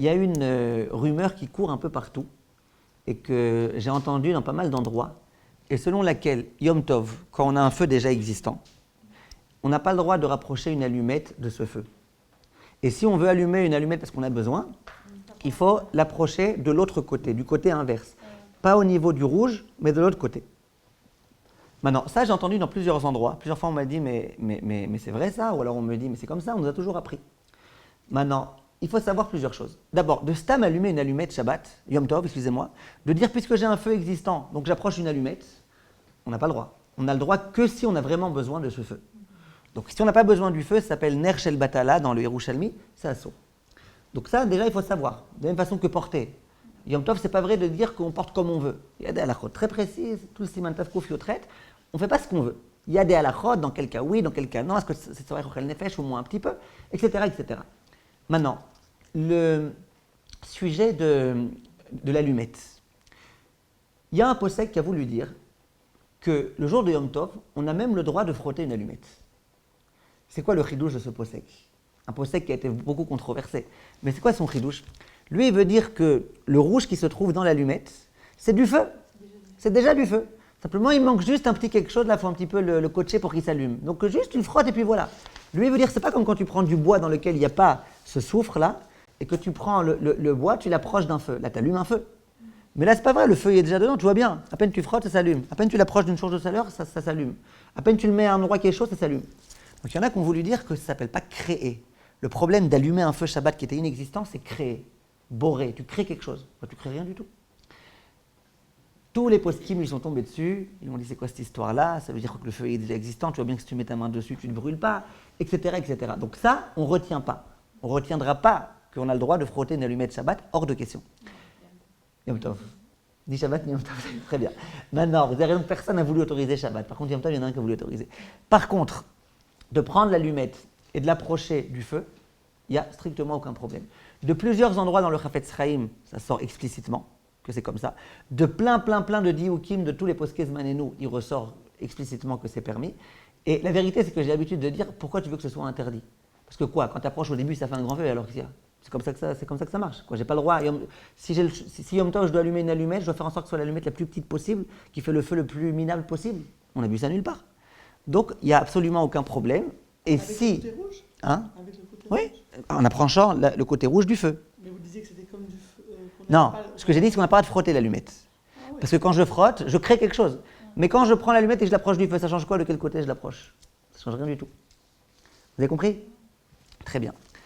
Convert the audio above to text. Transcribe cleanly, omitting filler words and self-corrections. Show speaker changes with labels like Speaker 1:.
Speaker 1: y a une rumeur qui court un peu partout et que j'ai entendue dans pas mal d'endroits, et selon laquelle Yom Tov, quand on a un feu déjà existant, on n'a pas le droit de rapprocher une allumette de ce feu. Et si on veut allumer une allumette parce qu'on a besoin, il faut l'approcher de l'autre côté, du côté inverse. Pas au niveau du rouge, mais de l'autre côté. Maintenant, ça j'ai entendu dans plusieurs endroits. Plusieurs fois on m'a dit mais c'est vrai ça, ou alors on me dit mais c'est comme ça, on nous a toujours appris. Maintenant, il faut savoir plusieurs choses. D'abord, de stam allumer une allumette Shabbat, Yom Tov, excusez-moi, de dire puisque j'ai un feu existant, donc j'approche une allumette, on n'a pas le droit. On n'a le droit que si on a vraiment besoin de ce feu. Donc si on n'a pas besoin du feu, ça s'appelle Ner Shel Batala dans le Yerushalmi, c'est assaut. Donc ça, déjà, il faut savoir. De la même façon que porter. Yom Tov, c'est pas vrai de dire qu'on porte comme on veut. Il y a des halakhot très précises, tout le siman tav kuf yot ret, on ne fait pas ce qu'on veut. Il y a des halakhot, dans quel cas oui, dans quel cas non, est-ce que c'est soirée rochel nefesh ou moins un petit peu, etc., etc. Maintenant, le sujet de l'allumette. Il y a un posek qui a voulu dire que le jour de Yom Tov, on a même le droit de frotter une allumette. C'est quoi le chidouche de ce posek? Un posek qui a été beaucoup controversé. Mais c'est quoi son chidouche? Lui, il veut dire que le rouge qui se trouve dans l'allumette, c'est du feu. C'est déjà du feu. Simplement, il manque juste un petit quelque chose, là, il faut un petit peu le coacher pour qu'il s'allume. Donc juste, tu le frottes et puis voilà. Lui, il veut dire, c'est pas comme quand tu prends du bois dans lequel il n'y a pas ce soufre-là, et que tu prends le bois, tu l'approches d'un feu. Là, tu allumes un feu. Mais là, c'est pas vrai, le feu il est déjà dedans, tu vois bien. À peine tu frottes, ça s'allume. À peine tu l'approches d'une source de chaleur, ça s'allume. À peine tu le mets à un endroit qui est chaud, ça s'allume. Donc il y en a qui ont voulu dire que ça ne s'appelle pas créer. Le problème d'allumer un feu Shabbat qui était inexistant, c'est créer, borer. Tu crées quelque chose. Enfin, tu crées rien du tout. Tous les poskim lui sont tombés dessus. Ils m'ont dit c'est quoi cette histoire-là? Ça veut dire que le feu est déjà existant. Tu vois bien que si tu mets ta main dessus, tu ne brûles pas, etc., etc. Donc ça, on ne retient pas. On ne retiendra pas qu'on a le droit de frotter une allumette Shabbat, hors de question. Yom Tov. Ni Shabbat ni Yom Tov. Très bien. Maintenant, vous avez raison, personne n'a voulu autoriser Shabbat. Par contre, Yom Tov, il y en a un qui a voulu autoriser. Par contre, de prendre l'allumette et de l'approcher du feu, il n'y a strictement aucun problème. De plusieurs endroits dans le Chafetz Chaim, ça sort explicitement que c'est comme ça. De plein de dioukim, de tous les poskei zmanenu, il ressort explicitement que c'est permis. Et la vérité, c'est que j'ai l'habitude de dire, pourquoi tu veux que ce soit interdit? Parce que quoi, quand tu approches au début, ça fait un grand feu, alors qu'il y a... C'est comme ça que ça marche. J'ai pas le droit. Si Yom Tov, je dois allumer une allumette, je dois faire en sorte que ce soit l'allumette la plus petite possible, qui fait le feu le plus minable possible. On a vu ça nulle part. Donc, il n'y a absolument aucun problème. Et
Speaker 2: avec
Speaker 1: si...
Speaker 2: le côté rouge?
Speaker 1: Hein?
Speaker 2: Avec le côté
Speaker 1: Oui,
Speaker 2: rouge.
Speaker 1: en approchant le côté rouge du feu.
Speaker 2: Mais vous disiez que c'était comme du feu.
Speaker 1: Non, ce que j'ai dit, c'est qu'on n'a pas le droit de frotter l'allumette.
Speaker 2: Ah ouais.
Speaker 1: Parce que quand je frotte, je crée quelque chose. Mais quand je prends l'allumette et que je l'approche du feu, ça change quoi? De quel côté je l'approche? Ça ne change rien du tout. Vous avez compris? Très bien.